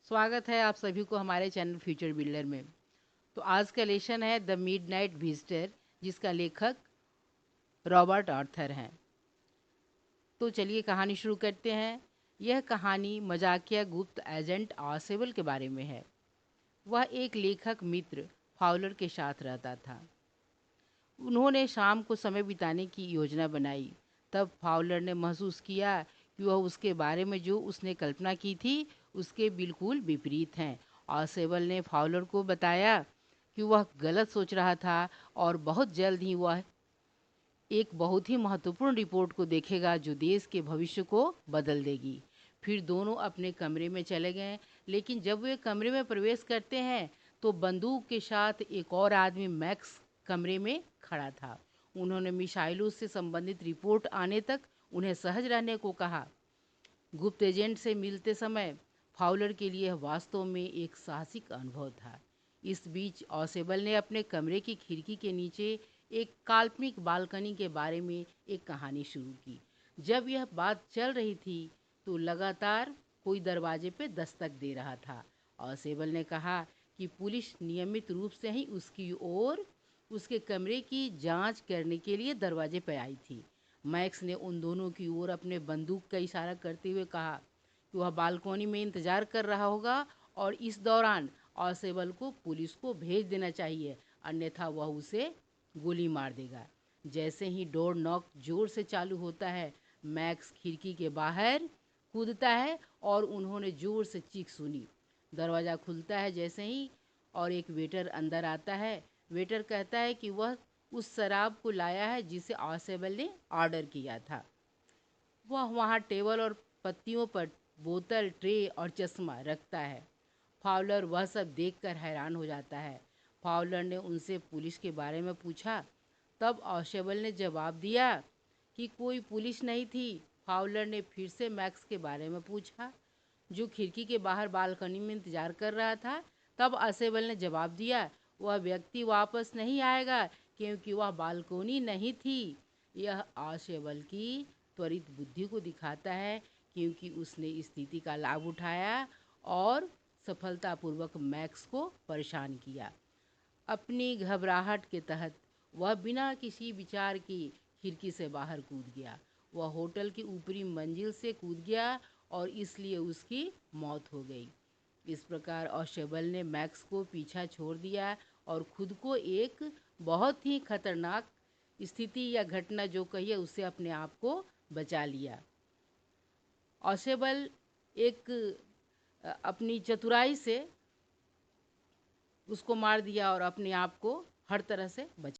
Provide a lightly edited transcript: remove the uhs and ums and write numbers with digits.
स्वागत है आप सभी को हमारे चैनल फ्यूचर बिल्डर में। तो आज का लेसन है द मिडनाइट विजिटर, जिसका लेखक रॉबर्ट आर्थर हैं। तो चलिए कहानी शुरू करते हैं। यह कहानी मजाकिया गुप्त एजेंट आसेबल के बारे में है। वह एक लेखक मित्र फाउलर के साथ रहता था। उन्होंने शाम को समय बिताने की योजना बनाई। तब फाउलर ने महसूस किया कि वह उसके बारे में जो उसने कल्पना की थी उसके बिल्कुल विपरीत हैं। आसेबल ने फाउलर को बताया कि वह गलत सोच रहा था और बहुत जल्द ही वह एक बहुत ही महत्वपूर्ण रिपोर्ट को देखेगा जो देश के भविष्य को बदल देगी। फिर दोनों अपने कमरे में चले गए, लेकिन जब वे कमरे में प्रवेश करते हैं तो बंदूक के साथ एक और आदमी मैक्स कमरे में खड़ा था। उन्होंने मिसाइलों से संबंधित रिपोर्ट आने तक उन्हें सहज रहने को कहा। गुप्त एजेंट से मिलते समय फाउलर के लिए वास्तव में एक साहसिक अनुभव था। इस बीच ऑसेबल ने अपने कमरे की खिड़की के नीचे एक काल्पनिक बालकनी के बारे में एक कहानी शुरू की। जब यह बात चल रही थी तो लगातार कोई दरवाजे पे दस्तक दे रहा था। ऑसेबल ने कहा कि पुलिस नियमित रूप से ही उसकी ओर उसके कमरे की जांच करने के लिए दरवाजे पर आई थी। मैक्स ने उन दोनों की ओर अपने बंदूक का इशारा करते हुए कहा कि वह बालकोनी में इंतजार कर रहा होगा और इस दौरान ऑसेबल को पुलिस को भेज देना चाहिए, अन्यथा वह उसे गोली मार देगा। जैसे ही डोर नॉक जोर से चालू होता है, मैक्स खिड़की के बाहर कूदता है और उन्होंने जोर से चीख सुनी। दरवाज़ा खुलता है जैसे ही और एक वेटर अंदर आता है। वेटर कहता है कि वह उस शराब को लाया है जिसे ऑसेबल ने ऑर्डर किया था। वह वहाँ टेबल और पत्तियों पर बोतल, ट्रे और चश्मा रखता है। फाउलर वह सब देखकर हैरान हो जाता है। फाउलर ने उनसे पुलिस के बारे में पूछा। तब ऑसेबल ने जवाब दिया कि कोई पुलिस नहीं थी। फाउलर ने फिर से मैक्स के बारे में पूछा, जो खिड़की के बाहर बालकनी में इंतजार कर रहा था। तब ऑसेबल ने जवाब दिया, वह व्यक्ति वापस नहीं आएगा क्योंकि वह बालकोनी नहीं थी। यह ऑसेबल की त्वरित बुद्धि को दिखाता है, क्योंकि उसने स्थिति का लाभ उठाया और सफलतापूर्वक मैक्स को परेशान किया। अपनी घबराहट के तहत वह बिना किसी विचार के खिड़की से बाहर कूद गया। वह होटल की ऊपरी मंजिल से कूद गया और इसलिए उसकी मौत हो गई। इस प्रकार ऑसेबल ने मैक्स को पीछा छोड़ दिया और खुद को एक बहुत ही खतरनाक स्थिति या घटना जो कहिए उससे अपने आप को बचा लिया। ऑसेबल एक अपनी चतुराई से उसको मार दिया और अपने आप को हर तरह से बचा